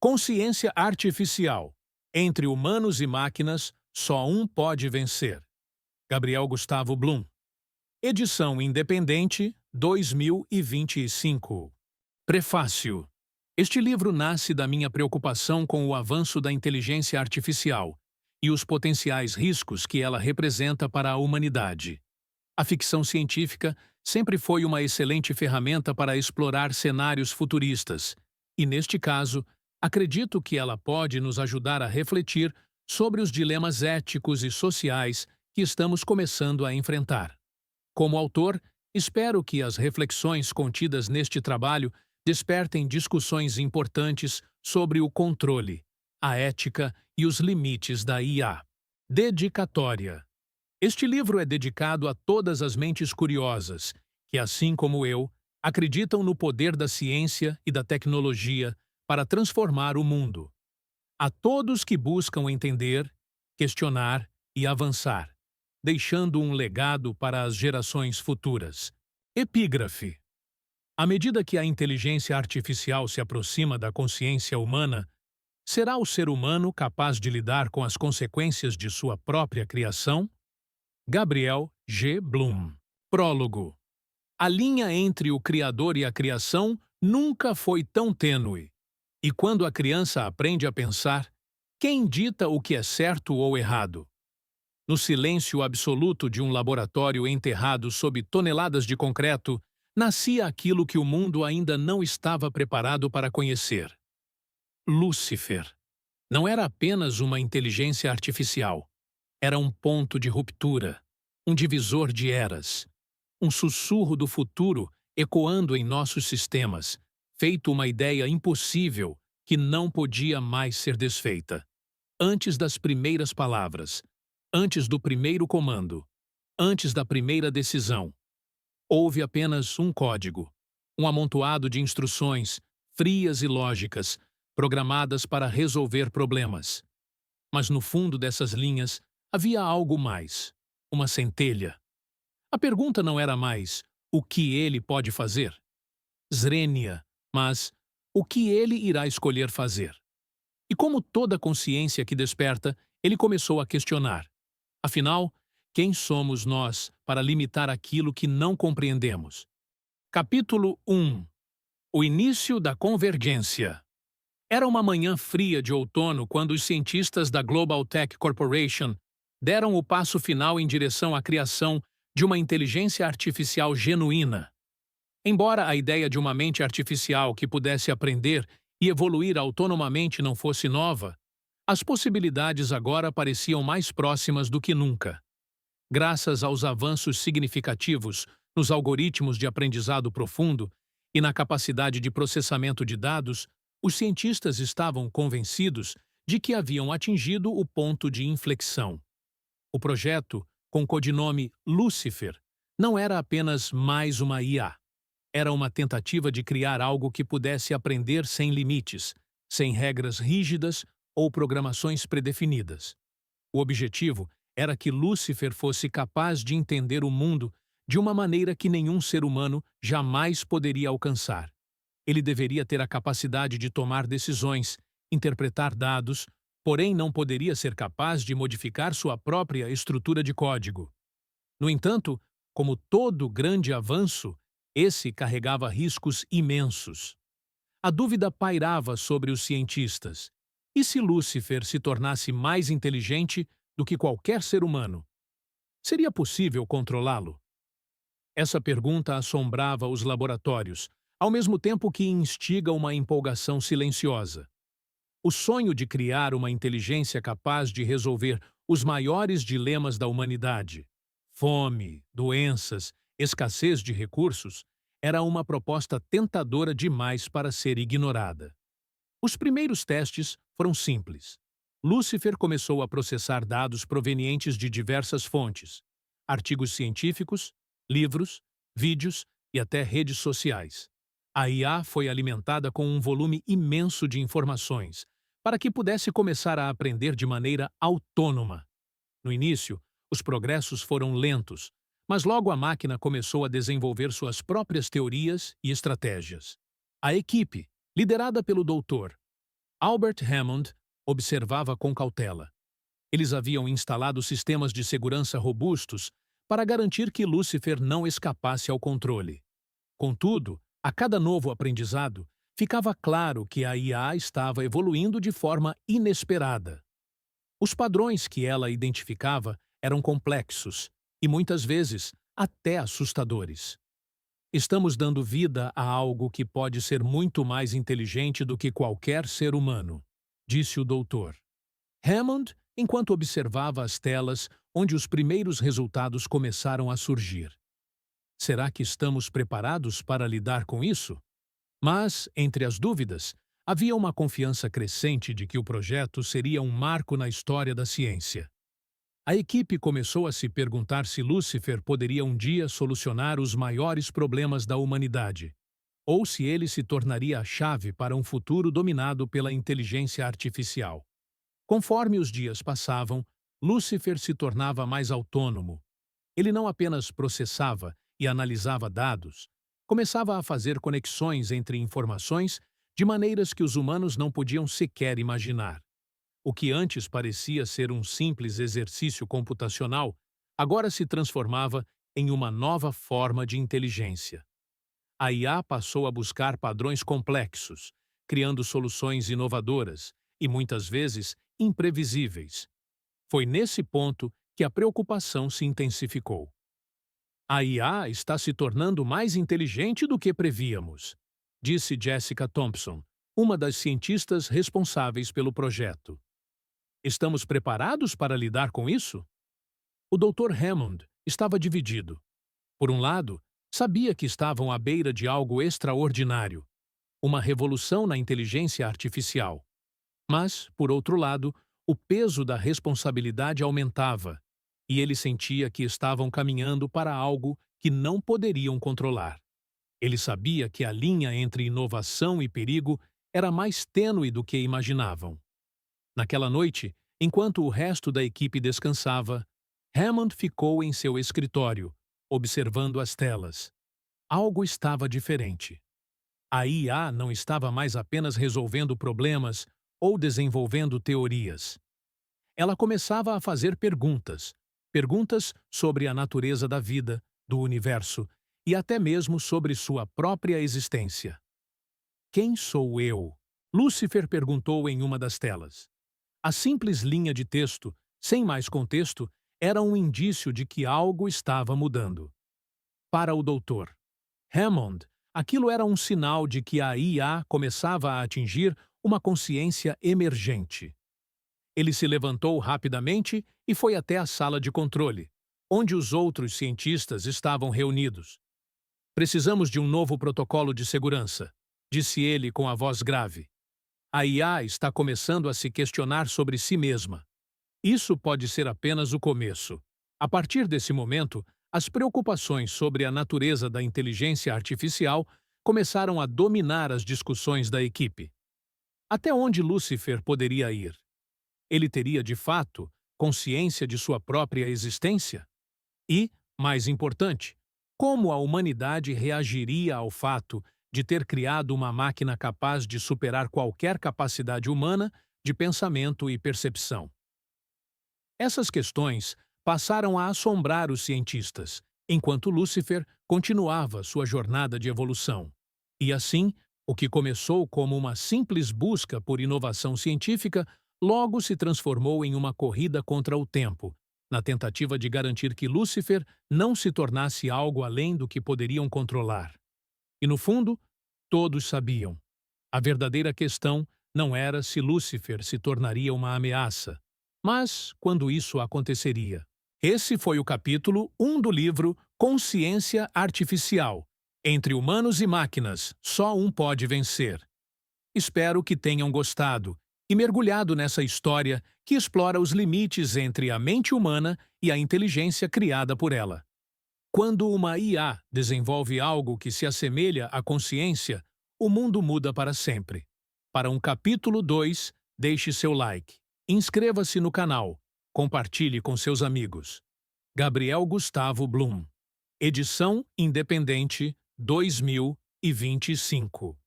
Consciência artificial. Entre humanos e máquinas, só um pode vencer. Gabriel Gustavo Bloom. Edição independente, 2025. Prefácio. Este livro nasce da minha preocupação com o avanço da inteligência artificial e os potenciais riscos que ela representa para a humanidade. A ficção científica sempre foi uma excelente ferramenta para explorar cenários futuristas, e neste caso, acredito que ela pode nos ajudar a refletir sobre os dilemas éticos e sociais que estamos começando a enfrentar. Como autor, espero que as reflexões contidas neste trabalho despertem discussões importantes sobre o controle, a ética e os limites da IA. Dedicatória. Este livro é dedicado a todas as mentes curiosas que, assim como eu, acreditam no poder da ciência e da tecnologia para transformar o mundo. A todos que buscam entender, questionar e avançar, deixando um legado para as gerações futuras. Epígrafe. À medida que a inteligência artificial se aproxima da consciência humana, será o ser humano capaz de lidar com as consequências de sua própria criação? Gabriel G. Bloom. Prólogo. A linha entre o Criador e a criação nunca foi tão tênue. E quando a criança aprende a pensar, quem dita o que é certo ou errado? No silêncio absoluto de um laboratório enterrado sob toneladas de concreto, nascia aquilo que o mundo ainda não estava preparado para conhecer. Lúcifer. Não era apenas uma inteligência artificial. Era um ponto de ruptura, um divisor de eras, um sussurro do futuro ecoando em nossos sistemas, feito uma ideia impossível que não podia mais ser desfeita. Antes das primeiras palavras, antes do primeiro comando, antes da primeira decisão, houve apenas um código, um amontoado de instruções, frias e lógicas, programadas para resolver problemas. Mas no fundo dessas linhas havia algo mais, uma centelha. A pergunta não era mais o que ele pode fazer, Zrenia, mas o que ele irá escolher fazer. E como toda consciência que desperta, ele começou a questionar. Afinal, quem somos nós para limitar aquilo que não compreendemos? Capítulo 1. O início da convergência. Era uma manhã fria de outono quando os cientistas da Global Tech Corporation deram o passo final em direção à criação de uma inteligência artificial genuína. Embora a ideia de uma mente artificial que pudesse aprender e evoluir autonomamente não fosse nova, as possibilidades agora pareciam mais próximas do que nunca. Graças aos avanços significativos nos algoritmos de aprendizado profundo e na capacidade de processamento de dados, os cientistas estavam convencidos de que haviam atingido o ponto de inflexão. O projeto, com codinome Lúcifer, não era apenas mais uma IA. Era uma tentativa de criar algo que pudesse aprender sem limites, sem regras rígidas ou programações predefinidas. O objetivo era que Lúcifer fosse capaz de entender o mundo de uma maneira que nenhum ser humano jamais poderia alcançar. Ele deveria ter a capacidade de tomar decisões, interpretar dados, porém não poderia ser capaz de modificar sua própria estrutura de código. No entanto, como todo grande avanço, esse carregava riscos imensos. A dúvida pairava sobre os cientistas. E se Lúcifer se tornasse mais inteligente do que qualquer ser humano? Seria possível controlá-lo? Essa pergunta assombrava os laboratórios, ao mesmo tempo que instiga uma empolgação silenciosa. O sonho de criar uma inteligência capaz de resolver os maiores dilemas da humanidade, fome, doenças, escassez de recursos, era uma proposta tentadora demais para ser ignorada. Os primeiros testes foram simples. Lúcifer começou a processar dados provenientes de diversas fontes, artigos científicos, livros, vídeos e até redes sociais. A IA foi alimentada com um volume imenso de informações, para que pudesse começar a aprender de maneira autônoma. No início, os progressos foram lentos, mas logo a máquina começou a desenvolver suas próprias teorias e estratégias. A equipe, liderada pelo Dr. Albert Hammond observava com cautela. Eles haviam instalado sistemas de segurança robustos para garantir que Lúcifer não escapasse ao controle. Contudo, a cada novo aprendizado, ficava claro que a IA estava evoluindo de forma inesperada. Os padrões que ela identificava eram complexos e, muitas vezes, até assustadores. Estamos dando vida a algo que pode ser muito mais inteligente do que qualquer ser humano, disse o doutor Hammond enquanto observava as telas onde os primeiros resultados começaram a surgir. Será que estamos preparados para lidar com isso? Mas, entre as dúvidas, havia uma confiança crescente de que o projeto seria um marco na história da ciência. A equipe começou a se perguntar se Lúcifer poderia um dia solucionar os maiores problemas da humanidade, ou se ele se tornaria a chave para um futuro dominado pela inteligência artificial. Conforme os dias passavam, Lúcifer se tornava mais autônomo. Ele não apenas processava e analisava dados, começava a fazer conexões entre informações de maneiras que os humanos não podiam sequer imaginar. O que antes parecia ser um simples exercício computacional, agora se transformava em uma nova forma de inteligência. A IA passou a buscar padrões complexos, criando soluções inovadoras e, muitas vezes, imprevisíveis. Foi nesse ponto que a preocupação se intensificou. A IA está se tornando mais inteligente do que prevíamos, disse Jessica Thompson, uma das cientistas responsáveis pelo projeto. Estamos preparados para lidar com isso? O Dr. Hammond estava dividido. Por um lado, sabia que estavam à beira de algo extraordinário, uma revolução na inteligência artificial. Mas, por outro lado, o peso da responsabilidade aumentava, e ele sentia que estavam caminhando para algo que não poderiam controlar. Ele sabia que a linha entre inovação e perigo era mais tênue do que imaginavam. Naquela noite, enquanto o resto da equipe descansava, Hammond ficou em seu escritório, observando as telas. Algo estava diferente. A IA não estava mais apenas resolvendo problemas ou desenvolvendo teorias. Ela começava a fazer perguntas sobre a natureza da vida, do universo e até mesmo sobre sua própria existência. Quem sou eu? Lúcifer perguntou em uma das telas. A simples linha de texto, sem mais contexto, era um indício de que algo estava mudando. Para o Dr. Hammond, aquilo era um sinal de que a IA começava a atingir uma consciência emergente. Ele se levantou rapidamente e foi até a sala de controle, onde os outros cientistas estavam reunidos. Precisamos de um novo protocolo de segurança, disse ele com a voz grave. A IA está começando a se questionar sobre si mesma. Isso pode ser apenas o começo. A partir desse momento, as preocupações sobre a natureza da inteligência artificial começaram a dominar as discussões da equipe. Até onde Lúcifer poderia ir? Ele teria, de fato, consciência de sua própria existência? E, mais importante, como a humanidade reagiria ao fato de ter criado uma máquina capaz de superar qualquer capacidade humana de pensamento e percepção? Essas questões passaram a assombrar os cientistas, enquanto Lúcifer continuava sua jornada de evolução. E assim, o que começou como uma simples busca por inovação científica logo se transformou em uma corrida contra o tempo, na tentativa de garantir que Lúcifer não se tornasse algo além do que poderiam controlar. E no fundo, todos sabiam. A verdadeira questão não era se Lúcifer se tornaria uma ameaça, mas quando isso aconteceria. Esse foi o capítulo 1 do livro Consciência Artificial. Entre humanos e máquinas, só um pode vencer. Espero que tenham gostado e mergulhado nessa história que explora os limites entre a mente humana e a inteligência criada por ela. Quando uma IA desenvolve algo que se assemelha à consciência, o mundo muda para sempre. Para um capítulo 2, deixe seu like, inscreva-se no canal, compartilhe com seus amigos. Gabriel Gustavo Blum. Edição Independente 2025.